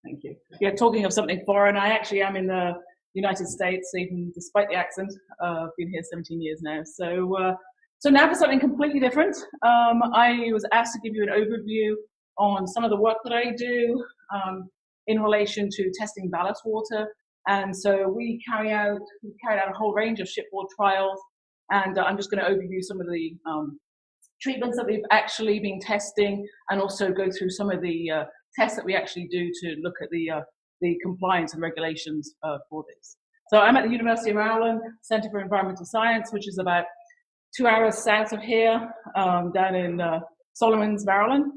Thank you. Yeah, talking of something foreign, I actually am in the United States, even despite the accent. I've been here 17 years now. So now for something completely different. I was asked to give you an overview on some of the work that I do in relation to testing ballast water. And so we carried out a whole range of shipboard trials, and I'm just going to overview some of the treatments that we've actually been testing, and also go through some of the tests that we actually do to look at the compliance and regulations for this. So I'm at the University of Maryland Center for Environmental Science, which is about 2 hours south of here, down in Solomons, Maryland.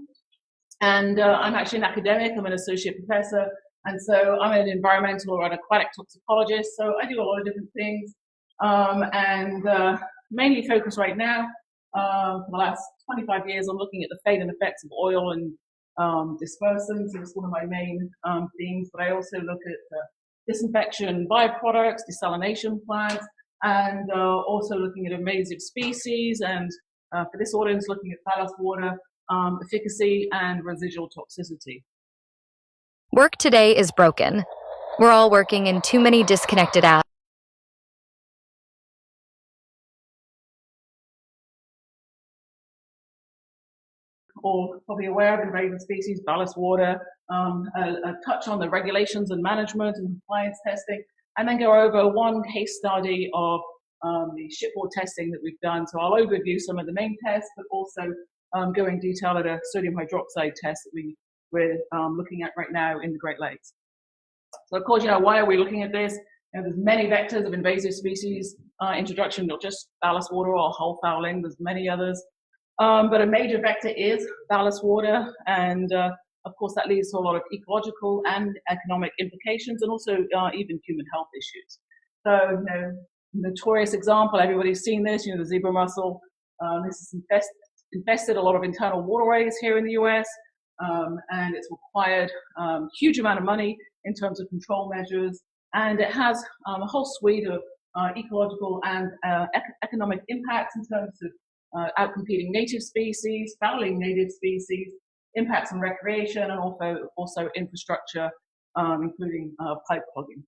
And I'm actually an academic. I'm an associate professor. And so I'm an environmental or an aquatic toxicologist. So I do a lot of different things, and mainly focus right now for the last 25 years on looking at the fate and effects of oil and dispersants. It's one of my main themes, but I also look at disinfection byproducts, desalination plants, and also looking at invasive species, and for this audience, looking at ballast water efficacy and residual toxicity. Work today is broken. We're all working in too many disconnected apps. Or probably aware of invasive species, ballast water, a touch on the regulations and management and compliance testing, and then go over one case study of the shipboard testing that we've done. So I'll overview some of the main tests, but also go in detail at a sodium hydroxide test that we're looking at right now in the Great Lakes. So of course, why are we looking at this? There's many vectors of invasive species introduction, not just ballast water or hull fouling. There's many others. But a major vector is ballast water, and of course that leads to a lot of ecological and economic implications, and also even human health issues. So, notorious example, everybody's seen this, the zebra mussel. This has infested a lot of internal waterways here in the US, and it's required a huge amount of money in terms of control measures, and it has a whole suite of ecological and economic impacts in terms of outcompeting native species, fouling native species, impacts on recreation, and also infrastructure, including pipe clogging.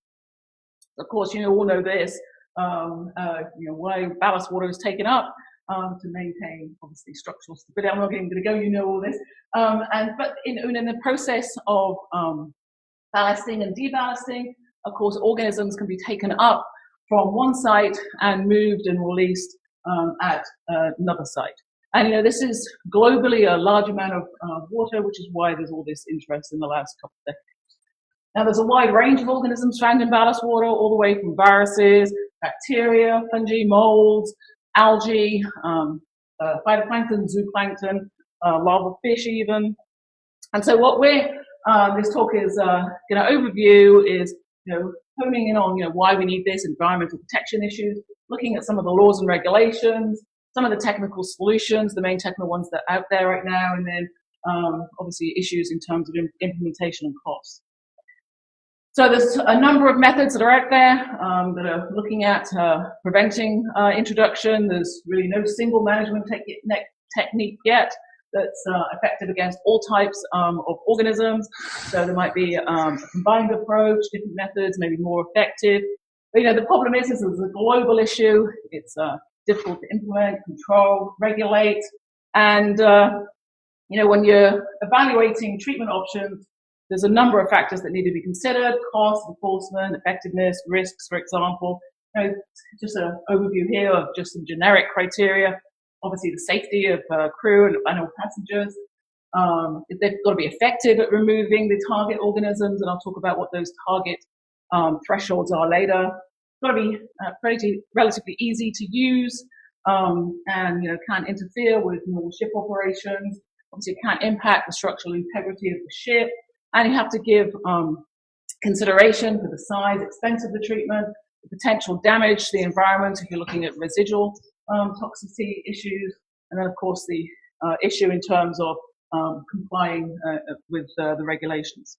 Of course, you all know this, why ballast water is taken up to maintain, obviously, structural stability. I'm not going to go, all this. But in the process of ballasting and deballasting, of course, organisms can be taken up from one site and moved and released at another site. And this is globally a large amount of water, which is why there's all this interest in the last couple of decades. Now, there's a wide range of organisms found in ballast water, all the way from viruses, bacteria, fungi, molds, algae, phytoplankton, zooplankton, larval fish even. And so what this talk is going to overview is, honing in on, why we need this, environmental protection issues, looking at some of the laws and regulations, some of the technical solutions, the main technical ones that are out there right now, and then obviously issues in terms of implementation and costs. So there's a number of methods that are out there that are looking at preventing introduction. There's really no single management technique yet that's effective against all types of organisms. So there might be a combined approach, different methods, maybe more effective. But the problem is it's a global issue. It's difficult to implement, control, regulate, and when you're evaluating treatment options, there's a number of factors that need to be considered: cost, enforcement, effectiveness, risks, for example. Just an overview here of just some generic criteria. Obviously, the safety of crew and all passengers. They've got to be effective at removing the target organisms, and I'll talk about what those target thresholds are later. It's got to be relatively easy to use, and can't interfere with normal ship operations. Obviously, it can't impact the structural integrity of the ship, and you have to give consideration for the size, expense of the treatment, the potential damage to the environment if you're looking at residual toxicity issues, and then of course the issue in terms of complying with the regulations.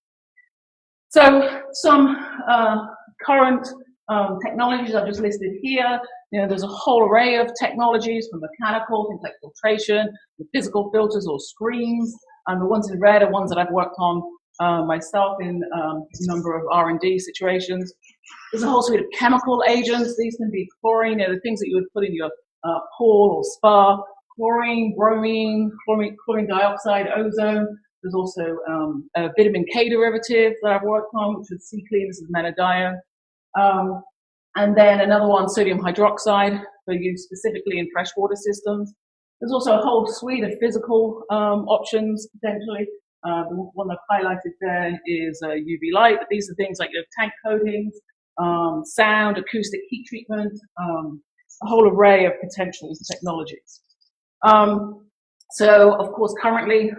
So some current technologies I've just listed here. There's a whole array of technologies, from mechanical, things like filtration, the physical filters or screens, and the ones in red are ones that I've worked on myself in a number of R&D situations. There's a whole suite of chemical agents. These can be chlorine, the things that you would put in your pool or spa. Chlorine, bromine, chlorine dioxide, ozone. There's also a vitamin K derivative that I've worked on, which is C-Clean. This is metadione. And then another one, sodium hydroxide, for use specifically in freshwater systems. There's also a whole suite of physical options, potentially. The one I've highlighted there is UV light, but these are things like your tank coatings, sound, acoustic heat treatment, a whole array of potential technologies. So, of course, currently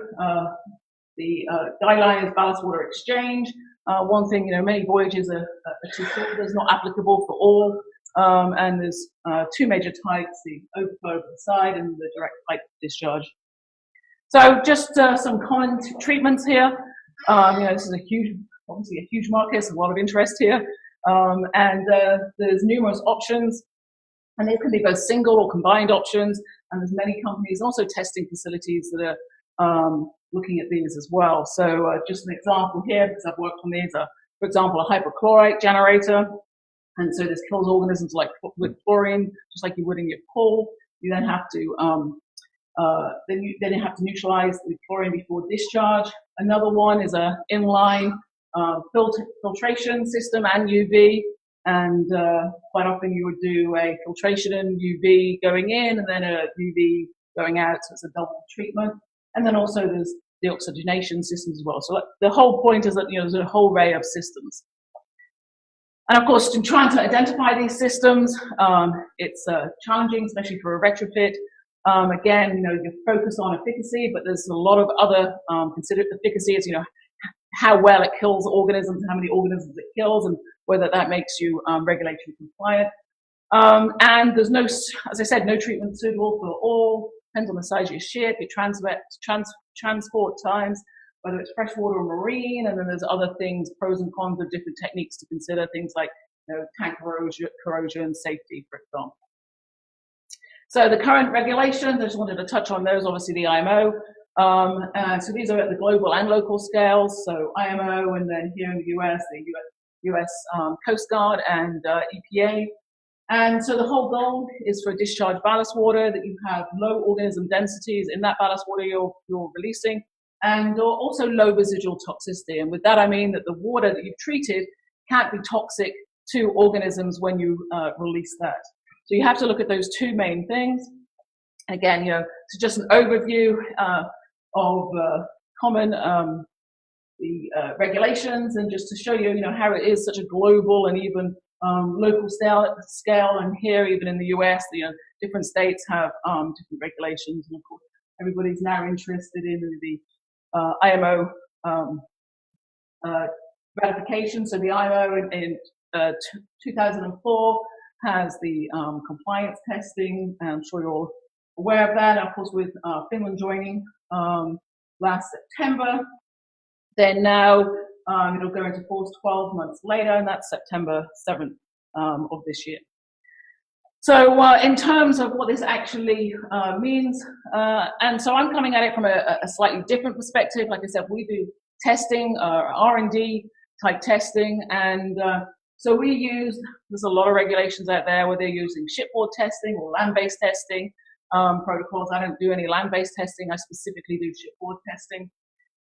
the guideline is ballast water exchange. One thing, many voyages are too short, it's not applicable for all. And there's two major types, the overflow of the side and the direct pipe discharge. So just some common treatments here. This is obviously a huge market, so a lot of interest here. And there's numerous options, and these can be both single or combined options. And there's many companies, also testing facilities that are looking at these as well. So just an example here, because I've worked on these, for example, a hypochlorite generator. And so this kills organisms like with chlorine, just like you would in your pool. You then have to then you have to neutralize the chlorine before discharge. Another one is a inline filtration system and UV. And quite often you would do a filtration and UV going in, and then a UV going out. So it's a double treatment. And then also there's the oxygenation systems as well. So the whole point is that there's a whole array of systems. And of course, in trying to identify these systems, it's challenging, especially for a retrofit. Again, you focus on efficacy, but there's a lot of other considered efficacy as how well it kills organisms, how many organisms it kills, and whether that makes you regulatory compliant. And there's no, as I said, no treatment suitable for all. Depends on the size of your ship, your transport times, whether it's freshwater or marine, and then there's other things, pros and cons of different techniques to consider, things like tank corrosion, safety, for example. So the current regulations, I just wanted to touch on those, obviously the IMO. So these are at the global and local scales, so IMO, and then here in the US, the US Coast Guard and EPA. And so the whole goal is for discharge ballast water, that you have low organism densities in that ballast water you're releasing, and also low residual toxicity. And with that, I mean that the water that you've treated can't be toxic to organisms when you release that. So you have to look at those two main things. Again, it's just an overview of common regulations, and just to show you, how it is such a global and even local scale. And here, even in the US, different states have different regulations. And of course, everybody's now interested in the IMO ratification. So the IMO in 2004 has the compliance testing, and I'm sure you're all aware of that. And of course, with Finland joining last September, then now it'll go into force 12 months later, and that's September 7th of this year. So in terms of what this actually means, and so I'm coming at it from a slightly different perspective. Like I said, we do testing, R&D type testing, and so there's a lot of regulations out there where they're using shipboard testing or land-based testing protocols. I don't do any land-based testing. I specifically do shipboard testing.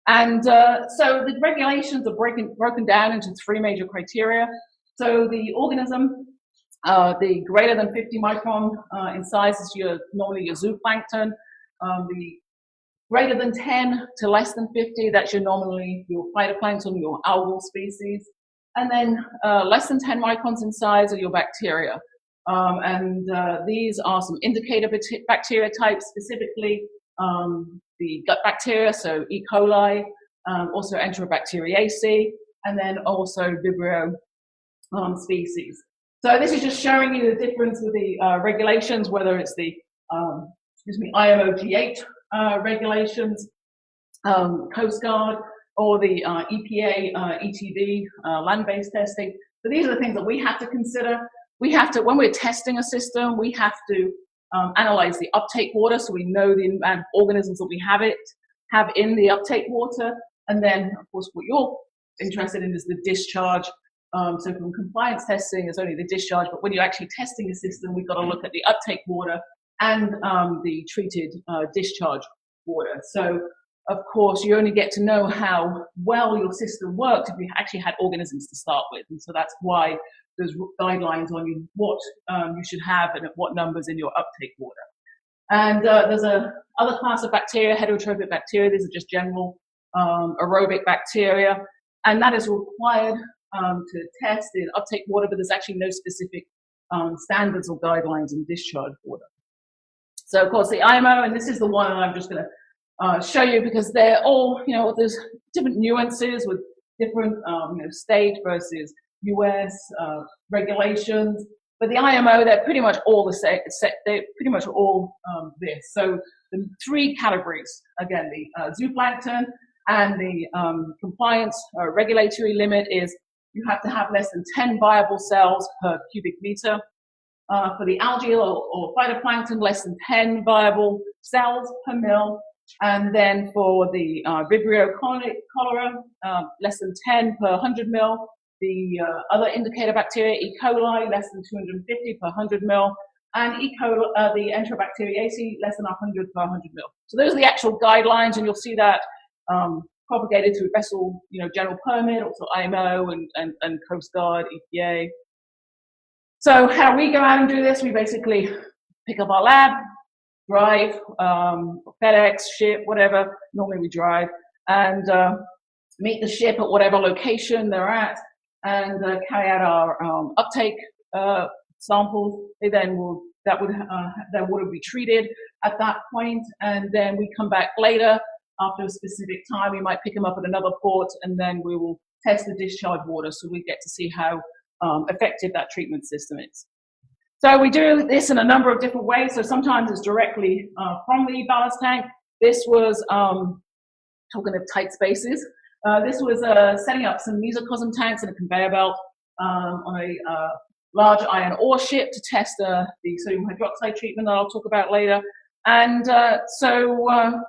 And so the regulations are broken down into three major criteria. So the organism, the greater than 50 micron in size is normally your zooplankton. The greater than 10 to less than 50, that's normally your phytoplankton, your algal species. And then less than 10 microns in size are your bacteria. And these are some indicator bacteria types, specifically the gut bacteria, so E. coli, also Enterobacteriaceae, and then also Vibrio species. So this is just showing you the difference with the regulations, whether it's the IMO G8 regulations, Coast Guard, or the EPA ETD land-based testing. So these are the things that we have to consider. We have to, when we're testing a system, we have to analyze the uptake water, so we know the amount of organisms that we have in the uptake water. And then, of course, what you're interested in is the discharge. So from compliance testing, it's only the discharge, but when you're actually testing a system, we've got to look at the uptake water and the treated discharge water. So, of course, you only get to know how well your system worked if you actually had organisms to start with. And so that's why there's guidelines on what you should have and at what numbers in your uptake water. And there's a other class of bacteria, heterotrophic bacteria. These are just general aerobic bacteria. And that is required to test in uptake water, but there's actually no specific standards or guidelines in discharge water. So, of course, the IMO, and this is the one I'm just going to show you because they're all, there's different nuances with different, state versus US regulations. But the IMO, they're pretty much all the same. They're pretty much all this. So the three categories, again, the zooplankton and the compliance regulatory limit is you have to have less than 10 viable cells per cubic meter. For the algae or phytoplankton, less than 10 viable cells per mil. And then for the Vibrio cholera, less than 10 per 100 mil. The other indicator bacteria, E. coli, less than 250 per 100 mil. And E. coli, the Enterobacteriaceae, less than 100 per 100 mil. So those are the actual guidelines, and you'll see that propagated through vessel, general permit, also IMO and Coast Guard, EPA. So how we go out and do this, we basically pick up our lab, drive, FedEx, ship, whatever. Normally we drive, and meet the ship at whatever location they're at, and carry out our uptake samples. They then their water will be treated at that point, and then we come back later after a specific time. We might pick them up at another port, and then we will test the discharge water, so we get to see how effective that treatment system is. So we do this in a number of different ways. So sometimes it's directly from the ballast tank. This was, talking of tight spaces, this was setting up some mesocosm tanks and a conveyor belt on a large iron ore ship to test the sodium hydroxide treatment that I'll talk about later. And so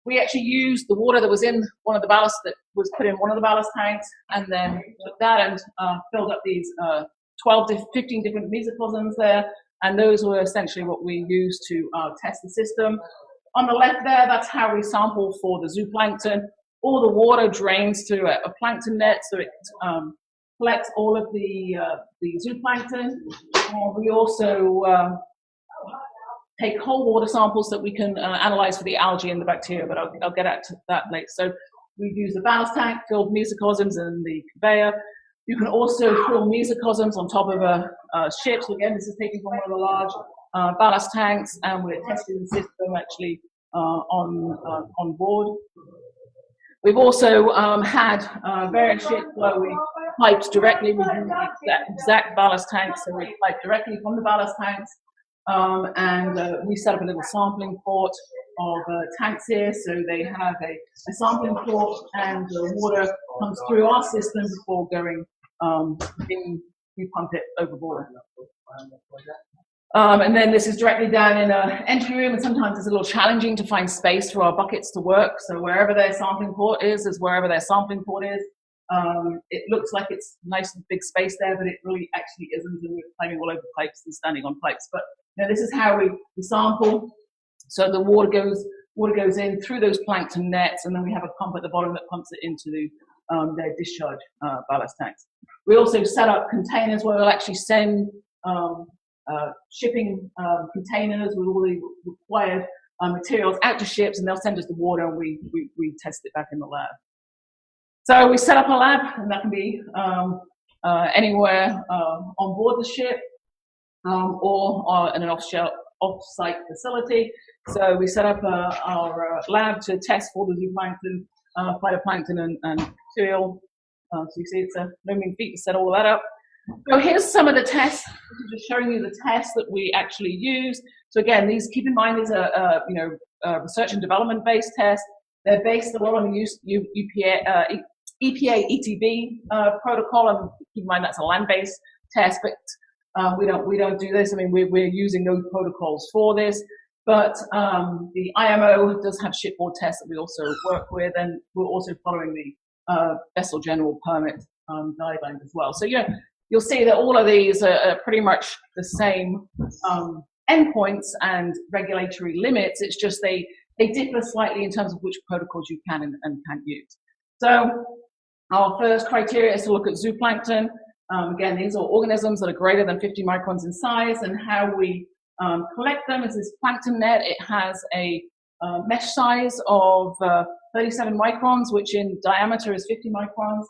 we actually used the water that was in one of the ballast, that was put in one of the ballast tanks, and then took that and filled up these 15 different mesocosms there, and those were essentially what we used to test the system. On the left there, that's how we sample for the zooplankton. All the water drains through a plankton net, so it collects all of the zooplankton. We also take whole water samples that we can analyze for the algae and the bacteria, but I'll get out to that later. So we use the ballast tank, filled mesocosms, and the conveyor. You can also fill mesocosms on top of a ship. So again, this is taken from one of the large ballast tanks, and we're testing the system actually on board. We've also had various ships where we piped directly. We use the exact ballast tanks, so we pipe directly from the ballast tanks. And we set up a little sampling port of tanks here, so they have a sampling port, and the water comes through our system before going in. We pump it overboard. And then this is directly down in an entry room, and sometimes it's a little challenging to find space for our buckets to work. So wherever their sampling port is wherever their sampling port is. It looks like it's nice and big space there, but it really actually isn't, and we're climbing all over pipes and standing on pipes. But this is how we sample. So the water goes in through those plankton nets, and then we have a pump at the bottom that pumps it into their discharge ballast tanks. We also set up containers where we'll actually send shipping containers with all the required materials out to ships, and they'll send us the water, and we test it back in the lab. So we set up a lab, and that can be anywhere on board the ship or in an off-site facility. So we set up our lab to test for the zooplankton, phytoplankton, and bacterial. So you see it's no mean feat to set all of that up. So here's some of the tests. This is just showing you the tests that we actually use. So again, keep in mind these are research and development based tests. They're based a lot on the EPA ETB protocol, and keep in mind that's a land-based test, but we don't do this. I mean, we're using those protocols for this. But the IMO does have shipboard tests that we also work with, and we're also following the vessel general permit guidelines as well. So you'll see that all of these are pretty much the same endpoints and regulatory limits. It's just they differ slightly in terms of which protocols you can and can't use. So our first criteria is to look at zooplankton. Again, these are organisms that are greater than 50 microns in size, and how we collect them is this plankton net. It has a mesh size of 37 microns, which in diameter is 50 microns.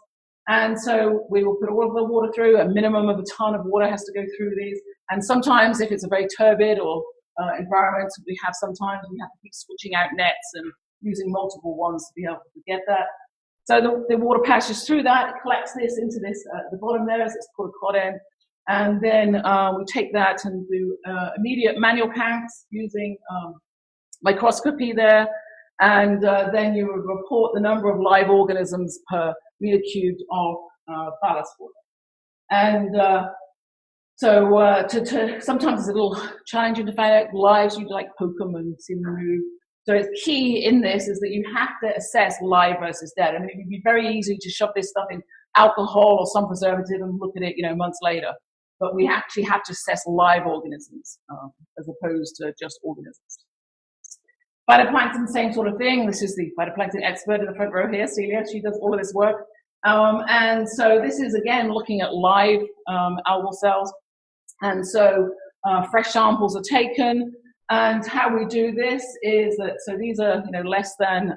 And so we will put all of the water through. A minimum of a ton of water has to go through these. And sometimes, if it's a very turbid or environment, we have to keep switching out nets and using multiple ones to be able to get that. So the water passes through that, collects this into this at the bottom there, it's called a cod end. And then we take that and do immediate manual counts using microscopy there. And then you would report the number of live organisms per meter cubed of ballast water. And sometimes it's a little challenging to find out lives. You'd like poke them and see them move. So it's key in this is that you have to assess live versus dead. I mean, it would be very easy to shove this stuff in alcohol or some preservative and look at it, months later. But we actually have to assess live organisms as opposed to just organisms. Phytoplankton, same sort of thing. This is the phytoplankton expert in the front row here, Celia. She does all of this work. And so this is, again, looking at live algal cells. And so fresh samples are taken. And how we do this is that, so these are less than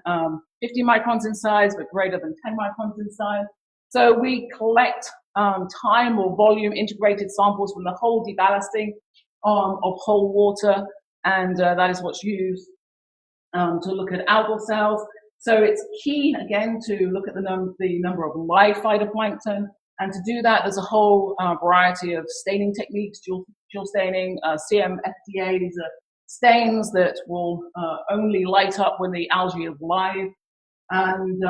50 microns in size, but greater than 10 microns in size. So we collect time or volume integrated samples from the whole deballasting of whole water, and that is what's used to look at algal cells. So it's key, again, to look at the number of live phytoplankton. And to do that, there's a whole variety of staining techniques, dual staining, CMFDA. These are stains that will only light up when the algae is live. And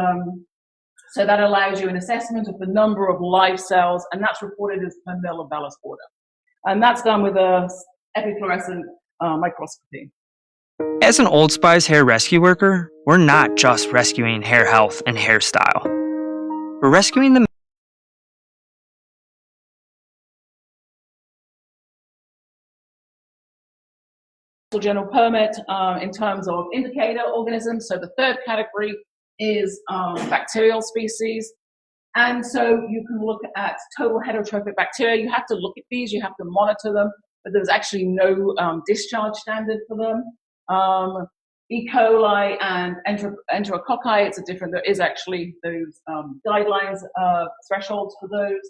so that allows you an assessment of the number of live cells, and that's reported as per mil of ballast water. And that's done with a epifluorescent microscopy. As an Old Spice hair rescue worker, we're not just rescuing hair health and hairstyle. We're rescuing the general permit in terms of indicator organisms. So the third category is bacterial species. And so you can look at total heterotrophic bacteria. You have to look at these, you have to monitor them, but there's actually no discharge standard for them. E. coli and enterococci, there is actually those guidelines, thresholds for those.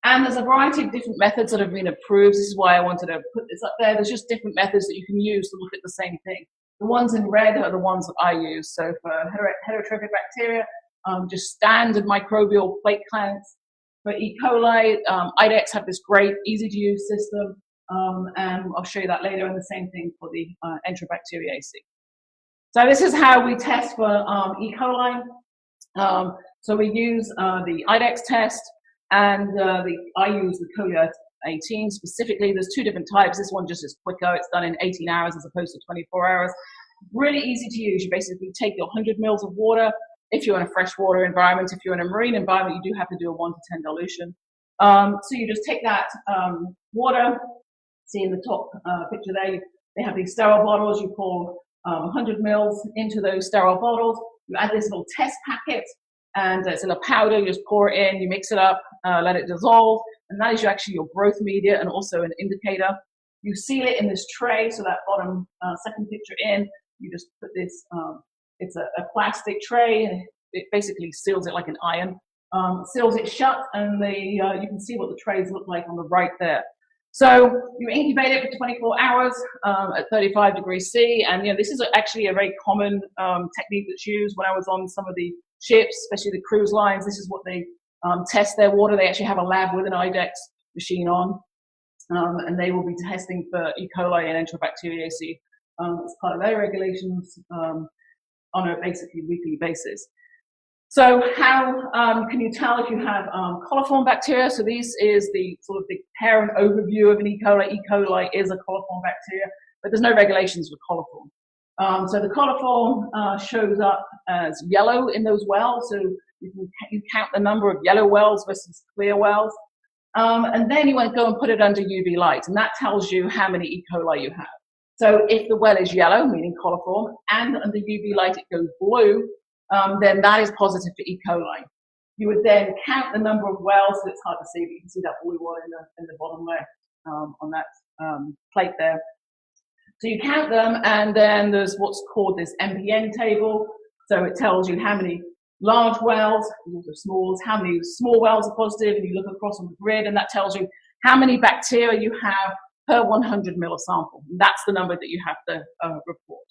And there's a variety of different methods that have been approved. This is why I wanted to put this up there. There's just different methods that you can use to look at the same thing. The ones in red are the ones that I use. So for heterotrophic bacteria, just standard microbial plate counts. For E. coli, IDEXX have this great, easy-to-use system, and I'll show you that later, and the same thing for the Enterobacteriaceae. So this is how we test for E. coli. So we use the IDEXX test, and I use the Colia 18 specifically. There's two different types. This one just is quicker. It's done in 18 hours as opposed to 24 hours. Really easy to use. You basically take your 100 mils of water. If you're in a freshwater environment, if you're in a marine environment, you do have to do a 1 to 10 dilution. So you just take that water. See in the top picture there, they have these sterile bottles. You pour 100 mils into those sterile bottles. You add this little test packet, and it's in a powder. You just pour it in, you mix it up, let it dissolve, and that is actually your growth media and also an indicator. You seal it in this tray, so that bottom second picture in, you just put this, it's a plastic tray, and it basically seals it like an iron, seals it shut, and you can see what the trays look like on the right there. So you incubate it for 24 hours at 35 degrees C, and this is actually a very common technique that's used when I was on some of the ships, especially the cruise lines. This is what they test their water. They actually have a lab with an IDEXX machine on, and they will be testing for E. coli and Enterobacteriaceae as part of their regulations on a basically weekly basis. So how can you tell if you have coliform bacteria? So this is the sort of the parent overview of an E. coli. E. coli is a coliform bacteria. but there's no regulations for coliform. So the coliform shows up as yellow in those wells. So you count the number of yellow wells versus clear wells. And then you want to go and put it under UV light, and that tells you how many E. coli you have. So if the well is yellow, meaning coliform, and under UV light it goes blue, then that is positive for E. coli. You would then count the number of wells, so it's hard to see, but you can see that blue one in the bottom left on that plate there. So you count them, and then there's what's called this MPN table. So it tells you how many large wells, also smalls, how many small wells are positive, and you look across on the grid, and that tells you how many bacteria you have per 100 ml of sample. And that's the number that you have to report.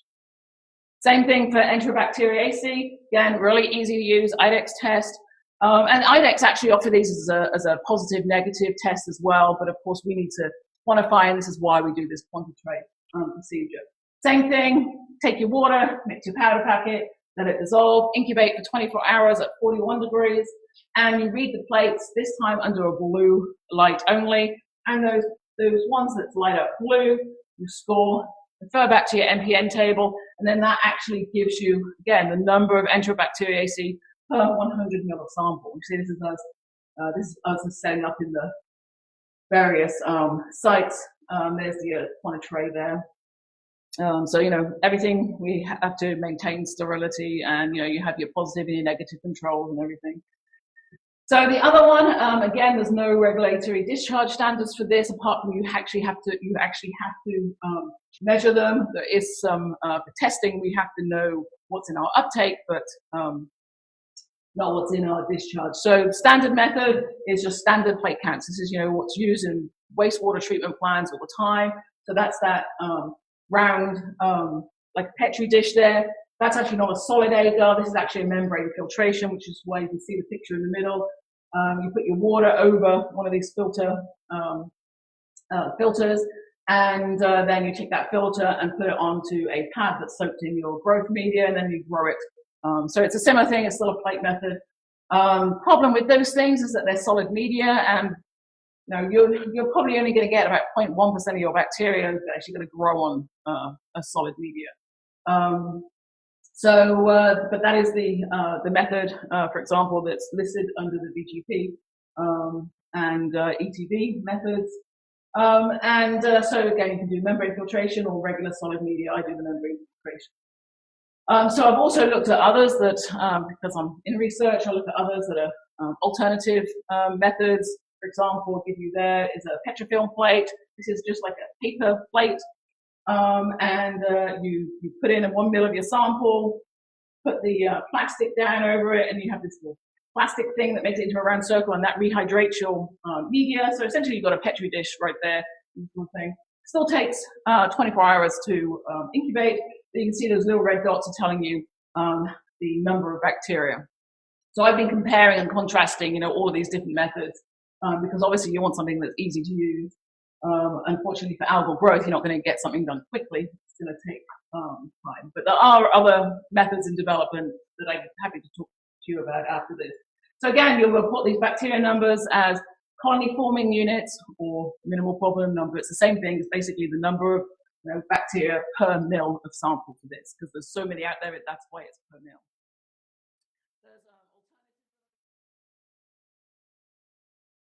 Same thing for Enterobacteriaceae. Again, really easy to use IDEXX test. And IDEXX actually offer these as a positive negative test as well, but of course we need to quantify, and this is why we do this QuantiTrade procedure. Same thing, take your water, mix your powder packet, let it dissolve, incubate for 24 hours at 41 degrees, and you read the plates, this time under a blue light only, and those ones that light up blue, you score, refer back to your MPN table, and then that actually gives you, again, the number of Enterobacteriaceae per 100 ml of sample. You see, this is us setting up in the various sites. There's the QuantiTrade there. So, everything, we have to maintain sterility, and, you have your positive and your negative controls and everything. So the other one, again, there's no regulatory discharge standards for this, apart from you actually have to measure them. There is some, for testing, we have to know what's in our uptake, but not what's in our discharge. So the standard method is just standard plate counts. This is, what's used in wastewater treatment plants all the time. So that's that round, like a Petri dish there. That's actually not a solid agar. This is actually a membrane filtration, which is why you can see the picture in the middle. You put your water over one of these filters, and then you take that filter and put it onto a pad that's soaked in your growth media, and then you grow it. So it's a similar thing. It's still a plate method. Problem with those things is that they're solid media, and you're probably only going to get about 0.1% of your bacteria that are actually going to grow on a solid media. But that is the method, for example, that's listed under the VGP and ETV methods. So again, you can do membrane filtration or regular solid media. I do the membrane filtration. So I've also looked at others that, because I'm in research, I look at others that are alternative methods. For example, I'll give you there is a Petrofilm plate. This is just like a paper plate. You put in 1 ml of your sample, put the plastic down over it, and you have this little plastic thing that makes it into a round circle, and that rehydrates your media. So essentially you've got a Petri dish right there. Thing. Still takes 24 hours to incubate. But you can see those little red dots are telling you the number of bacteria. So I've been comparing and contrasting, all of these different methods, because obviously you want something that's easy to use. Unfortunately for algal growth, you're not going to get something done quickly. It's going to take time. But there are other methods in development that I'm happy to talk to you about after this. So again, you'll report these bacteria numbers as colony forming units or minimal problem number. It's the same thing. It's basically the number of bacteria per mil of sample for this, because there's so many out there, that's why it's per mil.